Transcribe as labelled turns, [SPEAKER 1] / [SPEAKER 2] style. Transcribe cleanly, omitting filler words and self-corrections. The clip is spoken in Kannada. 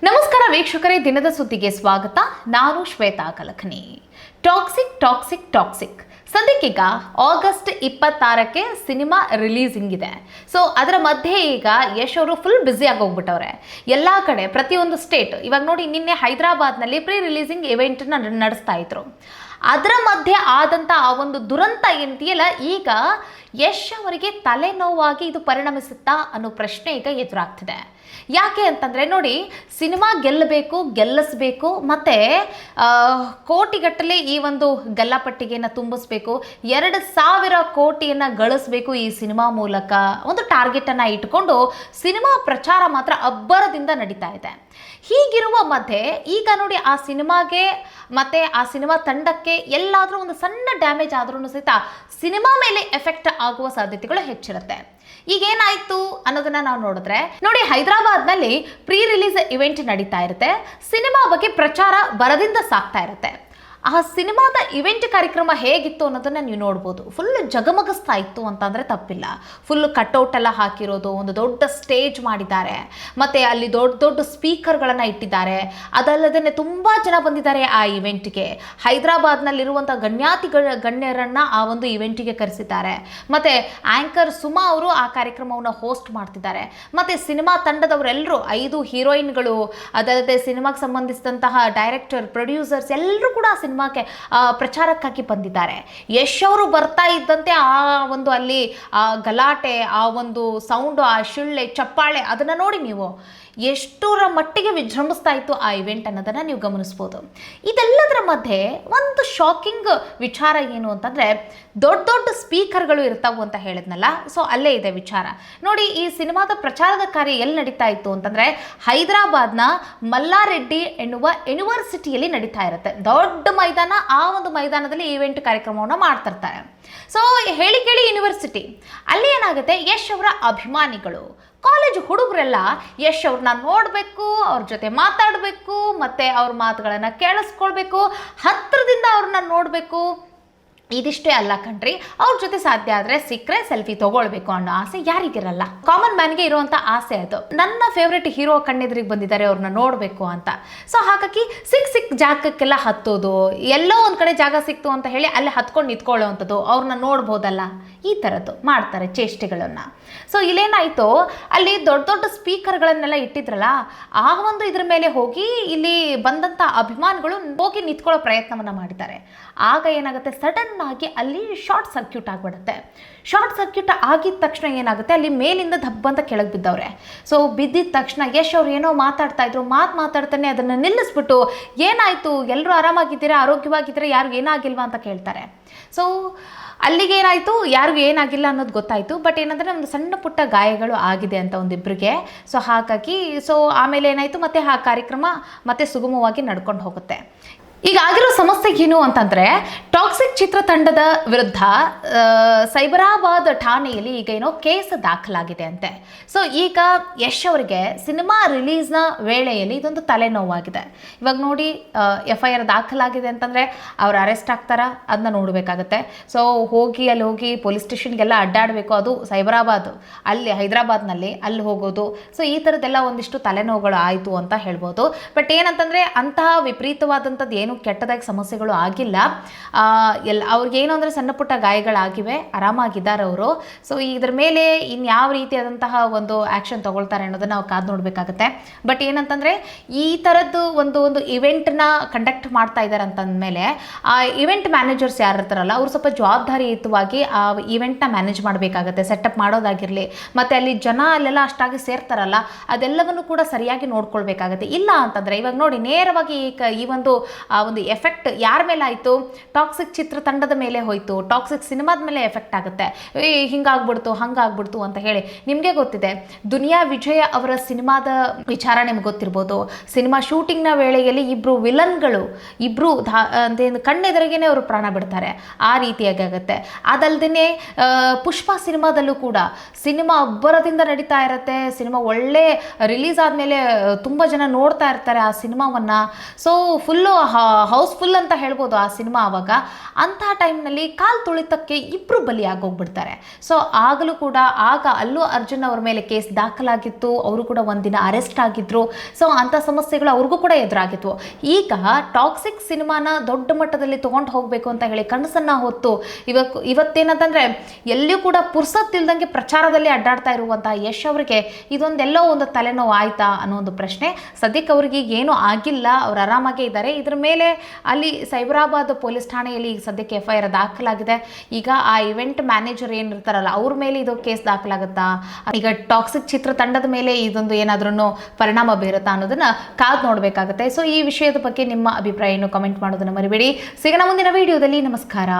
[SPEAKER 1] ನಮಸ್ಕಾರ ವೀಕ್ಷಕರೇ, ದಿನದ ಸುದ್ದಿಗೆ ಸ್ವಾಗತ. ನಾನು ಶ್ವೇತಾ ಕಲಕನಿ. ಟಾಕ್ಸಿಕ್ ಸದ್ಯಕ್ಕೀಗ ಆಗಸ್ಟ್ 26ಕ್ಕೆ ಸಿನಿಮಾ ರಿಲೀಸಿಂಗ್ ಇದೆ. ಸೊ ಅದರ ಮಧ್ಯೆ ಈಗ ಯಶ್ ಅವರು ಫುಲ್ ಬ್ಯುಸಿ ಆಗಿ ಹೋಗ್ಬಿಟ್ಟವ್ರೆ. ಎಲ್ಲ ಕಡೆ ಪ್ರತಿಯೊಂದು ಸ್ಟೇಟ್, ಇವಾಗ ನೋಡಿ ನಿನ್ನೆ ಹೈದರಾಬಾದ್ನಲ್ಲಿ ಪ್ರೀ ರಿಲೀಸಿಂಗ್ ಇವೆಂಟ್ನ ನಡೆಸ್ತಾ ಇದ್ರು. ಅದರ ಮಧ್ಯೆ ಆದಂಥ ಆ ಒಂದು ದುರಂತ ಏನಿದೆಯಲ್ಲ, ಈಗ ಯಶ್ ಅವರಿಗೆ ತಲೆನೋವಾಗಿ ಇದು ಪರಿಣಮಿಸುತ್ತಾ ಅನ್ನೋ ಪ್ರಶ್ನೆ ಈಗ ಎದುರಾಗ್ತಿದೆ. ಯಾಕೆ ಅಂತಂದರೆ ನೋಡಿ, ಸಿನಿಮಾ ಗೆಲ್ಲಿಸಬೇಕು ಮತ್ತು ಕೋಟಿಗಟ್ಟಲೆ ಈ ಒಂದು ಗಲ್ಲಾಪಟ್ಟಿಗೆಯನ್ನು ತುಂಬಿಸ್ಬೇಕು, 2,000 ಕೋಟಿಯನ್ನು ಗಳಿಸಬೇಕು ಈ ಸಿನಿಮಾ ಮೂಲಕ ಒಂದು ಟಾರ್ಗೆಟನ್ನು ಇಟ್ಕೊಂಡು ಸಿನಿಮಾ ಪ್ರಚಾರ ಮಾತ್ರ ಅಬ್ಬರದಿಂದ ನಡೀತಾ ಇದೆ. ಹೀಗಿರುವ ಮಧ್ಯೆ ಈಗ ನೋಡಿ, ಆ ಸಿನಿಮಾಗೆ ಮತ್ತು ಆ ಸಿನಿಮಾ ತಂಡಕ್ಕೆ ಎಲ್ಲಾದರೂ ಒಂದು ಸಣ್ಣ ಡ್ಯಾಮೇಜ್ ಆದ್ರೂ ಸಹಿತ ಸಿನಿಮಾ ಮೇಲೆ ಎಫೆಕ್ಟ್ ಆಗುವ ಸಾಧ್ಯತೆಗಳು ಹೆಚ್ಚಿರುತ್ತೆ. ಈಗೇನಾಯ್ತು ಅನ್ನೋದನ್ನ ನಾವು ನೋಡಿದ್ರೆ ನೋಡಿ, ಹೈದರಾಬಾದ್ನಲ್ಲಿ ಪ್ರೀ ರಿಲೀಸ್ ಇವೆಂಟ್ ನಡೀತಾ ಇರುತ್ತೆ. ಸಿನಿಮಾ ಬಗ್ಗೆ ಪ್ರಚಾರ ಬರದಿಂದ ಸಾಕ್ತಾ ಇರುತ್ತೆ. ಆ ಸಿನಿಮಾದ ಇವೆಂಟ್ ಕಾರ್ಯಕ್ರಮ ಹೇಗಿತ್ತು ಅನ್ನೋದನ್ನ ನೀವು ನೋಡ್ಬೋದು. ಫುಲ್ ಜಗಮಗಿಸ್ತಾ ಇತ್ತು ಅಂತಂದರೆ ತಪ್ಪಿಲ್ಲ. ಫುಲ್ ಕಟ್ಔಟ್ ಎಲ್ಲ ಹಾಕಿರೋದು, ಒಂದು ದೊಡ್ಡ ಸ್ಟೇಜ್ ಮಾಡಿದ್ದಾರೆ, ಮತ್ತು ಅಲ್ಲಿ ದೊಡ್ಡ ದೊಡ್ಡ ಸ್ಪೀಕರ್ಗಳನ್ನು ಇಟ್ಟಿದ್ದಾರೆ. ಅದಲ್ಲದೇ ತುಂಬ ಜನ ಬಂದಿದ್ದಾರೆ ಆ ಇವೆಂಟ್ಗೆ. ಹೈದರಾಬಾದ್ನಲ್ಲಿರುವಂಥ ಗಣ್ಯರನ್ನು ಆ ಒಂದು ಇವೆಂಟಿಗೆ ಕರೆಸಿದ್ದಾರೆ. ಮತ್ತು ಆ್ಯಂಕರ್ ಸುಮಾ ಅವರು ಆ ಕಾರ್ಯಕ್ರಮವನ್ನು ಹೋಸ್ಟ್ ಮಾಡ್ತಿದ್ದಾರೆ. ಮತ್ತು ಸಿನಿಮಾ ತಂಡದವರೆಲ್ಲರೂ 5 ಹೀರೋಯಿನ್ಗಳು, ಅದಲ್ಲದೆ ಸಿನಿಮಾಗೆ ಸಂಬಂಧಿಸಿದಂತಹ ಡೈರೆಕ್ಟರ್, ಪ್ರೊಡ್ಯೂಸರ್ಸ್ ಎಲ್ಲರೂ ಕೂಡ ಸಿನಿಮಾಕ್ಕೆ ಪ್ರಚಾರಕ್ಕಾಗಿ ಬಂದಿದ್ದಾರೆ. ಯಶ್ ಅವರು ಬರ್ತಾ ಇದ್ದಂತೆ ಆ ಒಂದು ಅಲ್ಲಿ ಆ ಗಲಾಟೆ, ಆ ಒಂದು ಸೌಂಡು, ಆ ಶಿಳ್ಳೆ ಚಪ್ಪಾಳೆ, ಅದನ್ನು ನೋಡಿ ನೀವು ಎಷ್ಟರ ಮಟ್ಟಿಗೆ ವಿಜೃಂಭಿಸ್ತಾ ಇತ್ತು ಆ ಇವೆಂಟ್ ಅನ್ನೋದನ್ನು ನೀವು ಗಮನಿಸ್ಬೋದು. ಇದೆಲ್ಲದರ ಮಧ್ಯೆ ಒಂದು ಶಾಕಿಂಗ್ ವಿಚಾರ ಏನು ಅಂತಂದರೆ, ದೊಡ್ಡ ಸ್ಪೀಕರ್ಗಳು ಇರ್ತಾವು ಅಂತ ಹೇಳಿದ್ನಲ್ಲ, ಸೊ ಅಲ್ಲೇ ಇದೆ ವಿಚಾರ. ನೋಡಿ, ಈ ಸಿನಿಮಾದ ಪ್ರಚಾರದ ಕಾರ್ಯ ಎಲ್ಲಿ ನಡೀತಾ ಇತ್ತು ಅಂತಂದರೆ ಹೈದರಾಬಾದ್ನ ಮಲ್ಲಾರೆಡ್ಡಿ ಎನ್ನುವ ಯೂನಿವರ್ಸಿಟಿಯಲ್ಲಿ ನಡೀತಾ ಇರುತ್ತೆ. ದೊಡ್ಡ ಮೈದಾನ, ಆ ಒಂದು ಮೈದಾನದಲ್ಲಿ ಈವೆಂಟ್ ಕಾರ್ಯಕ್ರಮವನ್ನು ಮಾಡ್ತಿರ್ತಾರೆ. ಸೊ ಹೇಳಿ ಕೇಳಿ ಯೂನಿವರ್ಸಿಟಿ, ಅಲ್ಲಿ ಏನಾಗುತ್ತೆ, ಯಶ್ ಅವರ ಅಭಿಮಾನಿಗಳು, ಕಾಲೇಜ್ ಹುಡುಗರೆಲ್ಲ ಯಶ್ ಅವ್ರನ್ನ ನೋಡಬೇಕು, ಅವ್ರ ಜೊತೆ ಮಾತಾಡಬೇಕು, ಮತ್ತು ಅವ್ರ ಮಾತುಗಳನ್ನು ಕೇಳಿಸ್ಕೊಳ್ಬೇಕು, ಹತ್ತಿರದಿಂದ ಅವ್ರನ್ನ ನೋಡಬೇಕು. ಇದಿಷ್ಟೇ ಅಲ್ಲ ಕಣ್ರಿ, ಅವ್ರ ಜೊತೆ ಸಾಧ್ಯ ಆದರೆ ಸಿಕ್ಕರೆ ಸೆಲ್ಫಿ ತೊಗೊಳ್ಬೇಕು ಅನ್ನೋ ಆಸೆ ಯಾರಿಗಿರಲ್ಲ. ಕಾಮನ್ ಮ್ಯಾನ್ಗೆ ಇರುವಂಥ ಆಸೆ ಅದು. ನನ್ನ ಫೇವ್ರೆಟ್ ಹೀರೋ ಕಣ್ಣೆದುರಿಗೆ ಬಂದಿದ್ದಾರೆ, ಅವ್ರನ್ನ ನೋಡಬೇಕು ಅಂತ. ಸೊ ಹಾಗಾಗಿ ಸಿಕ್ಕ ಜಾಗಕ್ಕೆಲ್ಲ ಹತ್ತೋದು, ಎಲ್ಲೋ ಒಂದು ಕಡೆ ಜಾಗ ಸಿಕ್ತು ಅಂತ ಹೇಳಿ ಅಲ್ಲಿ ಹತ್ಕೊಂಡು ನಿಂತ್ಕೊಳ್ಳೋವಂಥದ್ದು, ಅವ್ರನ್ನ ನೋಡ್ಬೋದಲ್ಲ, ಈ ಥರದ್ದು ಮಾಡ್ತಾರೆ ಚೇಷ್ಟೆಗಳನ್ನು. ಸೊ ಇಲ್ಲೇನಾಯಿತು, ಅಲ್ಲಿ ದೊಡ್ಡ ಸ್ಪೀಕರ್ಗಳನ್ನೆಲ್ಲ ಇಟ್ಟಿದ್ರಲ್ಲ, ಆ ಒಂದು ಇದ್ರ ಮೇಲೆ ಹೋಗಿ ಇಲ್ಲಿ ಬಂದಂಥ ಅಭಿಮಾನಿಗಳು ಹೋಗಿ ನಿಂತ್ಕೊಳ್ಳೋ ಪ್ರಯತ್ನವನ್ನು ಮಾಡಿದ್ದಾರೆ. ಆಗ ಏನಾಗುತ್ತೆ, ಸಡನ್ ಆಗಿ ಅಲ್ಲಿ ಶಾರ್ಟ್ ಸರ್ಕ್ಯೂಟ್ ಆಗಿಬಿಡುತ್ತೆ. ಶಾರ್ಟ್ ಸರ್ಕ್ಯೂಟ್ ಆಗಿದ ತಕ್ಷಣ ಏನಾಗುತ್ತೆ, ಅಲ್ಲಿ ಮೇಲಿಂದ ದಬ್ಬಂತ ಕೆಳಗೆ ಬಿದ್ದವ್ರೆ. ಸೊ ಬಿದ್ದಿದ ತಕ್ಷಣ ಯಶ್ ಅವ್ರು ಏನೋ ಮಾತಾಡ್ತಾ ಇದ್ರು, ಮಾತಾಡ್ತಾನೆ ಅದನ್ನು ನಿಲ್ಲಿಸ್ಬಿಟ್ಟು, ಏನಾಯಿತು, ಎಲ್ಲರೂ ಆರಾಮಾಗಿದ್ದೀರಾ, ಆರೋಗ್ಯವಾಗಿದ್ದೀರಾ, ಯಾರಿಗೂ ಏನಾಗಿಲ್ವಾ ಅಂತ ಕೇಳ್ತಾರೆ. ಸೊ ಅಲ್ಲಿಗೆ ಏನಾಯಿತು, ಯಾರಿಗೂ ಏನಾಗಿಲ್ಲ ಅನ್ನೋದು ಗೊತ್ತಾಯಿತು. ಬಟ್ ಏನಂದರೆ ಒಂದು ಸಣ್ಣ ಪುಟ್ಟ ಗಾಯಗಳು ಆಗಿದೆ ಅಂತ ಒಂದಿಬ್ಬರಿಗೆ. ಸೊ ಹಾಗಾಗಿ ಆಮೇಲೆ ಏನಾಯಿತು, ಮತ್ತೆ ಆ ಕಾರ್ಯಕ್ರಮ ಮತ್ತೆ ಸುಗಮವಾಗಿ ನಡ್ಕೊಂಡು ಹೋಗುತ್ತೆ. ಈಗ ಆಗಿರೋ ಸಮಸ್ಯೆ ಏನು ಅಂತಂದರೆ, ಟಾಕ್ಸಿಕ್ ಚಿತ್ರತಂಡದ ವಿರುದ್ಧ ಸೈಬರಾಬಾದ್ ಠಾಣೆಯಲ್ಲಿ ಈಗ ಏನೋ ಕೇಸ್ ದಾಖಲಾಗಿದೆ ಅಂತೆ. ಸೊ ಈಗ ಯಶ್ ಅವರಿಗೆ ಸಿನಿಮಾ ರಿಲೀಸ್ನ ವೇಳೆಯಲ್ಲಿ ಇದೊಂದು ತಲೆನೋವಾಗಿದೆ. ಇವಾಗ ನೋಡಿ, FIR ದಾಖಲಾಗಿದೆ ಅಂತಂದರೆ ಅವ್ರು ಅರೆಸ್ಟ್ ಆಗ್ತಾರಾ ಅದನ್ನ ನೋಡಬೇಕಾಗತ್ತೆ. ಸೊ ಅಲ್ಲಿ ಹೋಗಿ ಪೊಲೀಸ್ ಸ್ಟೇಷನ್ಗೆಲ್ಲ ಅಡ್ಡಾಡಬೇಕು, ಅದು ಸೈಬರಾಬಾದ್, ಅಲ್ಲಿ ಹೈದರಾಬಾದ್ನಲ್ಲಿ ಅಲ್ಲಿ ಹೋಗೋದು. ಸೊ ಈ ಥರದ್ದೆಲ್ಲ ಒಂದಿಷ್ಟು ತಲೆನೋವುಗಳು ಆಯಿತು ಅಂತ ಹೇಳ್ಬೋದು. ಬಟ್ ಏನಂತಂದರೆ ಅಂತಹ ವಿಪರೀತವಾದಂಥದ್ದು ಏನು ಕೆಟ್ಟದಾಗಿ ಸಮಸ್ಯೆಗಳು ಆಗಿಲ್ಲ. ಅವ್ರಿಗೇನು ಅಂದರೆ ಸಣ್ಣ ಪುಟ್ಟ ಗಾಯಗಳಾಗಿವೆ, ಆರಾಮಾಗಿದ್ದಾರೆ ಅವರು. ಸೊ ಇದ್ರ ಮೇಲೆ ಇನ್ಯಾವ ರೀತಿಯಾದಂತಹ ಒಂದು ಆ್ಯಕ್ಷನ್ ತೊಗೊಳ್ತಾರೆ ಅನ್ನೋದನ್ನು ನಾವು ಕಾದು ನೋಡಬೇಕಾಗತ್ತೆ. ಬಟ್ ಏನಂತಂದರೆ ಈ ಥರದ್ದು ಒಂದು ಇವೆಂಟ್ನ ಕಂಡಕ್ಟ್ ಮಾಡ್ತಾ ಇದ್ದಾರೆ ಅಂತಂದಮೇಲೆ ಆ ಇವೆಂಟ್ ಮ್ಯಾನೇಜರ್ಸ್ ಯಾರು ಇರ್ತಾರಲ್ಲ, ಅವರು ಸ್ವಲ್ಪ ಜವಾಬ್ದಾರಿಯುತವಾಗಿ ಆ ಇವೆಂಟ್ನ ಮ್ಯಾನೇಜ್ ಮಾಡಬೇಕಾಗತ್ತೆ. ಸೆಟಪ್ ಮಾಡೋದಾಗಿರಲಿ, ಮತ್ತು ಅಲ್ಲಿ ಜನ ಅಲ್ಲೆಲ್ಲ ಅಷ್ಟಾಗಿ ಸೇರ್ತಾರಲ್ಲ, ಅದೆಲ್ಲವನ್ನು ಕೂಡ ಸರಿಯಾಗಿ ನೋಡ್ಕೊಳ್ಬೇಕಾಗತ್ತೆ. ಇಲ್ಲ ಅಂತಂದರೆ ಇವಾಗ ನೋಡಿ, ನೇರವಾಗಿ ಈ ಒಂದು ಎಫೆಕ್ಟ್ ಯಾರ ಮೇಲೆ ಆಯಿತು, ಟಾಕ್ಸಿಕ್ ಚಿತ್ರತಂಡದ ಮೇಲೆ ಹೋಯಿತು, ಟಾಕ್ಸಿಕ್ ಸಿನಿಮಾದ ಮೇಲೆ ಎಫೆಕ್ಟ್ ಆಗುತ್ತೆ. ಹಿಂಗಾಗ್ಬಿಡ್ತು ಹಂಗಾಗ್ಬಿಡ್ತು ಅಂತ ಹೇಳಿ ನಿಮಗೆ ಗೊತ್ತಿದೆ, ದುನಿಯಾ ವಿಜಯ ಅವರ ಸಿನಿಮಾದ ವಿಚಾರ ನಿಮ್ಗೆ ಗೊತ್ತಿರ್ಬೋದು. ಸಿನಿಮಾ ಶೂಟಿಂಗ್ನ ವೇಳೆಯಲ್ಲಿ ಇಬ್ಬರು ವಿಲನ್ಗಳು ಕಣ್ಣೆದುರಿಗೇನೆ ಅವರು ಪ್ರಾಣ ಬಿಡ್ತಾರೆ, ಆ ರೀತಿಯಾಗಿ ಆಗುತ್ತೆ. ಅದಲ್ಲದೆ ಪುಷ್ಪ ಸಿನಿಮಾದಲ್ಲೂ ಕೂಡ ಸಿನಿಮಾ ಅಬ್ಬರದಿಂದ ನಡೀತಾ ಇರುತ್ತೆ. ಸಿನಿಮಾ ಒಳ್ಳೆ ರಿಲೀಸ್ ಆದಮೇಲೆ ತುಂಬ ಜನ ನೋಡ್ತಾ ಇರ್ತಾರೆ ಆ ಸಿನಿಮಾವನ್ನು. ಸೊ ಫುಲ್ಲು ಹೌಸ್ಫುಲ್ ಅಂತ ಹೇಳ್ಬೋದು ಆ ಸಿನಿಮಾ ಆವಾಗ. ಅಂಥ ಟೈಮ್ನಲ್ಲಿ ಕಾಲು ತುಳಿತಕ್ಕೆ ಇಬ್ಬರು ಬಲಿಯಾಗೋಗ್ಬಿಡ್ತಾರೆ. ಸೊ ಆಗಲೂ ಕೂಡ ಆಗ ಅಲ್ಲು ಅರ್ಜುನ್ ಅವ್ರ ಮೇಲೆ ಕೇಸ್ ದಾಖಲಾಗಿತ್ತು, ಅವರು ಕೂಡ ಒಂದಿನ ಅರೆಸ್ಟ್ ಆಗಿದ್ರು. ಸೊ ಅಂಥ ಸಮಸ್ಯೆಗಳು ಅವ್ರಿಗೂ ಕೂಡ ಎದುರಾಗಿತ್ತು. ಈಗ ಟಾಕ್ಸಿಕ್ ಸಿನಿಮಾನ ದೊಡ್ಡ ಮಟ್ಟದಲ್ಲಿ ತೊಗೊಂಡು ಹೋಗಬೇಕು ಅಂತ ಹೇಳಿ ಕನಸನ್ನು ಹೊತ್ತು ಇವತ್ತೇನಂತಂದರೆ ಎಲ್ಲಿಯೂ ಕೂಡ ಪುರ್ಸತ್ತಿಲ್ದಂಗೆ ಪ್ರಚಾರದಲ್ಲಿ ಅಡ್ಡಾಡ್ತಾ ಇರುವಂಥ ಯಶ್ ಅವರಿಗೆ ಇದೊಂದೆಲ್ಲೋ ಒಂದು ತಲೆನೋವು ಆಯ್ತಾ ಅನ್ನೋ ಒಂದು ಪ್ರಶ್ನೆ. ಸದ್ಯಕ್ಕೆ ಅವ್ರಿಗೆ ಏನೂ ಆಗಿಲ್ಲ, ಅವ್ರು ಆರಾಮಾಗೇ ಇದ್ದಾರೆ. ಇದ್ರ ಮೇಲೆ ಅಲ್ಲಿ ಸೈಬರಾಬಾದ್ ಪೊಲೀಸ್ ಠಾಣೆಯಲ್ಲಿ ಈಗ ಸದ್ಯಕ್ಕೆ FIR ದಾಖಲಾಗಿದೆ. ಈಗ ಆ ಇವೆಂಟ್ ಮ್ಯಾನೇಜರ್ ಏನಿರ್ತಾರಲ್ಲ ಅವ್ರ ಮೇಲೆ ಇದು ಕೇಸ್ ದಾಖಲಾಗುತ್ತಾ, ಈಗ ಟಾಕ್ಸಿಕ್ ಚಿತ್ರತಂಡದ ಮೇಲೆ ಇದೊಂದು ಏನಾದ್ರೂ ಪರಿಣಾಮ ಬೀರುತ್ತಾ ಅನ್ನೋದನ್ನ ಕಾದು ನೋಡಬೇಕಾಗುತ್ತೆ. ಸೊ ಈ ವಿಷಯದ ಬಗ್ಗೆ ನಿಮ್ಮ ಅಭಿಪ್ರಾಯ ಏನು ಕಮೆಂಟ್ ಮಾಡೋದನ್ನು ಮರಿಬೇಡಿ. ಸಿಗೋಣ ಮುಂದಿನ ವಿಡಿಯೋದಲ್ಲಿ. ನಮಸ್ಕಾರ.